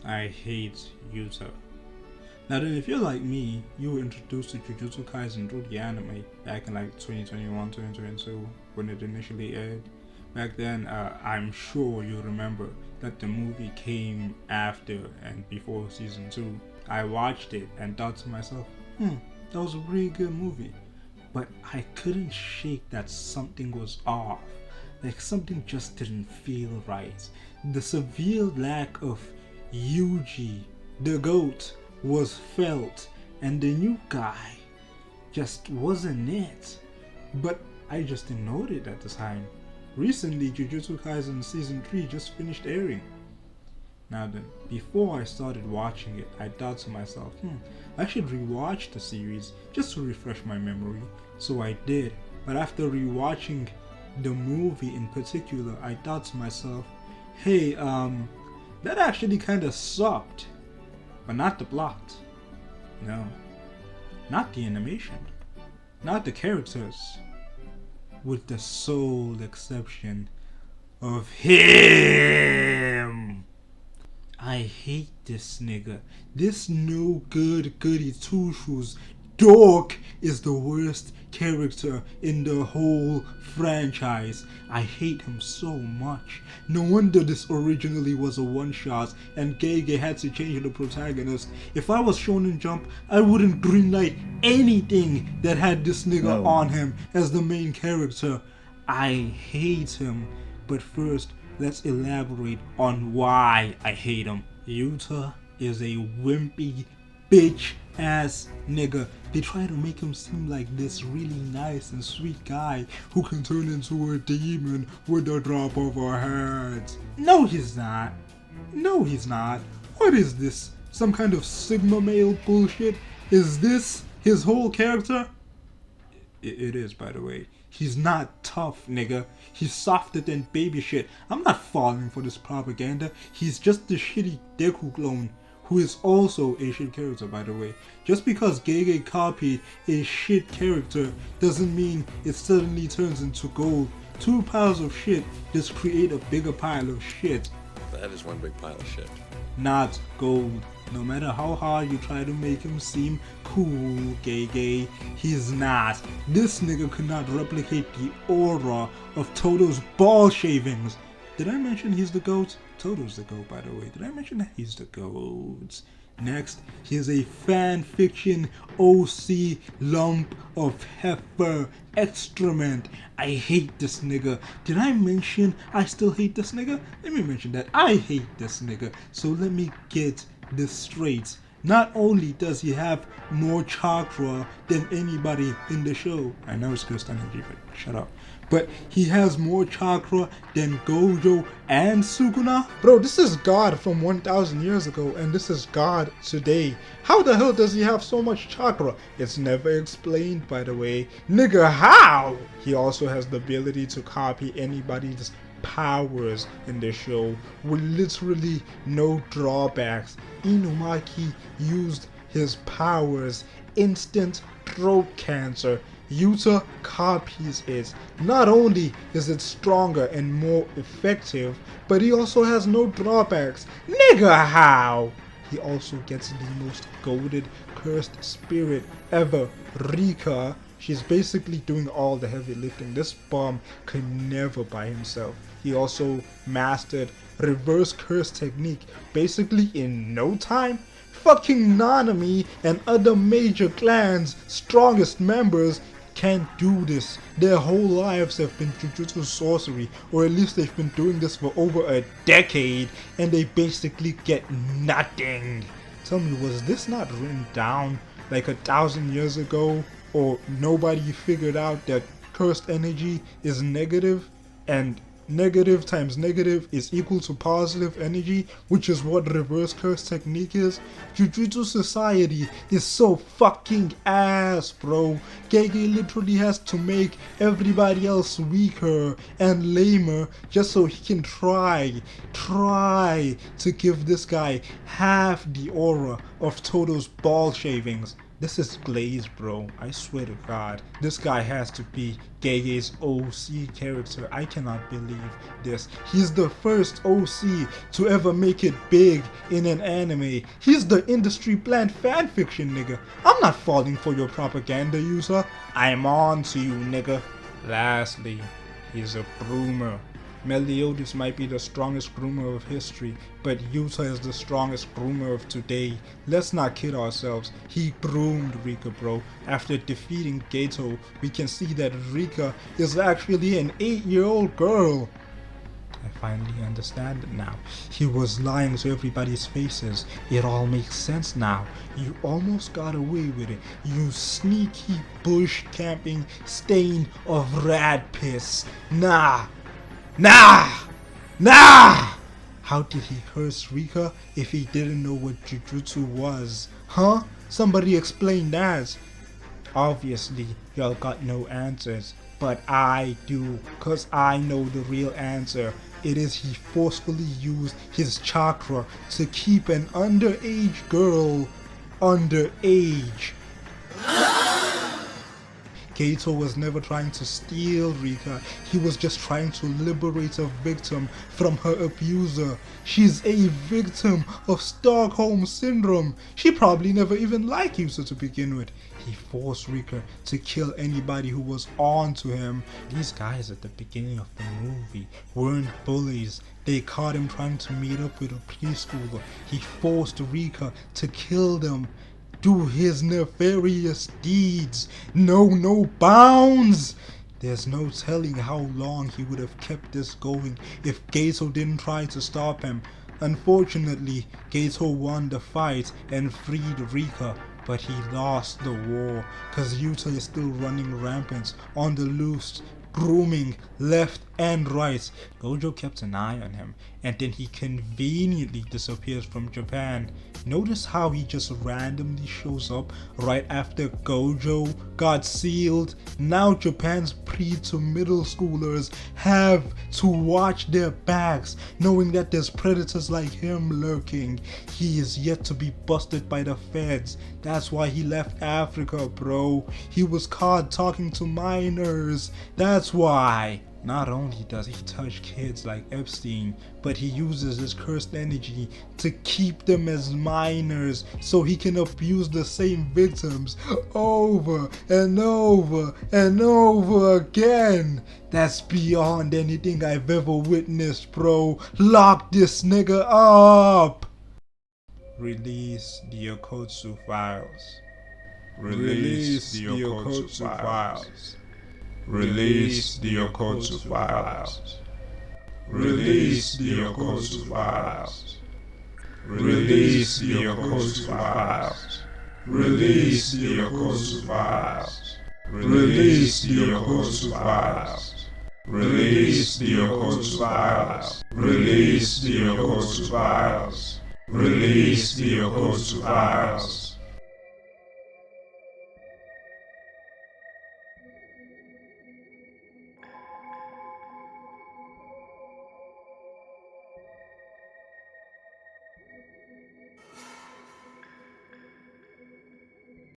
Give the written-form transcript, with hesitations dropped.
I hate Yuta. Now then, if you're like me, you were introduced to Jujutsu Kaisen through the anime back in like 2021, 2022 when it initially aired. Back then, I'm sure you remember that the movie came after and before season 2. I watched it and thought to myself, that was a really good movie. But I couldn't shake that something was off. Like something just didn't feel right. The severe lack of Yuji, the GOAT, was felt, and the new guy just wasn't it. But I just ignored it at the time. Recently, Jujutsu Kaisen Season 3 just finished airing. Now then, before I started watching it, I thought to myself, I should rewatch the series just to refresh my memory. So I did. But after rewatching the movie in particular, I thought to myself, hey, that actually kinda sucked. But not the plot. No. Not the animation. Not the characters. With the sole exception of him. I hate this nigga. This no good goody two shoes dork is the worst character in the whole franchise. I hate him so much. No wonder this originally was a one-shot and Gege had to change the protagonist. If I was Shonen Jump, I wouldn't greenlight anything that had this nigga on him as the main character. I hate him. But first, let's elaborate on why I hate him. Yuta is a wimpy bitch ass nigga. They try to make him seem like this really nice and sweet guy who can turn into a demon with a drop of a hat. No, he's not. No, he's not. What is this? Some kind of Sigma male bullshit? Is this his whole character? It is, by the way. He's not tough, nigga. He's softer than baby shit. I'm not falling for this propaganda. He's just the shitty Deku clone, who is also a shit character, by the way. Just because Gege copied a shit character doesn't mean it suddenly turns into gold. 2 piles of shit just create a bigger pile of shit. That is one big pile of shit. Not gold. No matter how hard you try to make him seem cool, Gege, he's not. This nigga could not replicate the aura of Toto's ball shavings. Did I mention he's the GOAT? Toto's the GOAT, by the way. Did I mention that he's the GOAT? Next, he's a fan fiction OC lump of heifer excrement. I hate this nigga. Did I mention I still hate this nigga? Let me mention that I hate this nigga. So let me get this straight. Not only does he have more chakra than anybody in the show. I know it's cursed energy, but shut up. But he has more chakra than Gojo and Sukuna. Bro, this is God from 1,000 years ago, and this is God today. How the hell does he have so much chakra? It's never explained, by the way. Nigga, how? He also has the ability to copy anybody's powers in the show with literally no drawbacks. Inumaki used his powers, instant throat cancer. Yuta copies it. Not only is it stronger and more effective, but he also has no drawbacks. Nigga, how? He also gets the most goated cursed spirit ever, Rika. She's basically doing all the heavy lifting. This bum could never by himself. He also mastered reverse curse technique basically in no time. Fucking Nanami and other major clans' strongest members can't do this. Their whole lives have been Jujutsu sorcery, or at least they've been doing this for over a decade, and they basically get nothing. Tell me, was this not written down like 1,000 years ago? Or nobody figured out that cursed energy is negative, and negative times negative is equal to positive energy, which is what reverse curse technique is? Jujutsu Society is so fucking ass, bro. Gege literally has to make everybody else weaker and lamer just so he can try to give this guy half the aura of Toto's ball shavings. This is Glaze, bro. I swear to God. This guy has to be Gege's OC character. I cannot believe this. He's the first OC to ever make it big in an anime. He's the industry planned fanfiction, nigga. I'm not falling for your propaganda, user. I'm on to you, nigga. Lastly, he's a groomer. Meliodas might be the strongest groomer of history, but Yuta is the strongest groomer of today. Let's not kid ourselves. He groomed Rika, bro. After defeating Gato, we can see that Rika is actually an 8-year-old girl. I finally understand it now. He was lying to everybody's faces. It all makes sense now. You almost got away with it. You sneaky bush camping stain of rat piss. Nah! How did he curse Rika if he didn't know what Jujutsu was? Huh? Somebody explain that. Obviously, y'all got no answers, but I do, cause I know the real answer. It is he forcefully used his chakra to keep an underage girl underage. Gato was never trying to steal Rika, he was just trying to liberate a victim from her abuser. She's a victim of Stockholm Syndrome. She probably never even liked Yuta to begin with. He forced Rika to kill anybody who was on to him. These guys at the beginning of the movie weren't bullies. They caught him trying to meet up with a preschooler. He forced Rika to kill them. Do his nefarious deeds know no bounds? There's no telling how long he would have kept this going if Gato didn't try to stop him. Unfortunately, Gato won the fight and freed Rika, but he lost the war cause Yuta is still running rampant on the loose, grooming left and right. Gojo kept an eye on him, and then he conveniently disappears from Japan. Notice how he just randomly shows up right after Gojo got sealed. Now Japan's pre to middle schoolers have to watch their backs, knowing that there's predators like him lurking. He is yet to be busted by the feds. That's why he left Africa, bro. He was caught talking to minors. That's why. Not only does he touch kids like Epstein, but he uses his cursed energy to keep them as minors so he can abuse the same victims over and over and over again. That's beyond anything I've ever witnessed, bro. Lock this nigga up. Release the Okotsu files. Release the Okotsu files. Release the Okotsu files. Release the Okotsu files. Release the Okotsu files. Release the Okotsu files. Release the Okotsu files. Release the Okotsu files. Release the Okotsu files. Release the Okotsu files.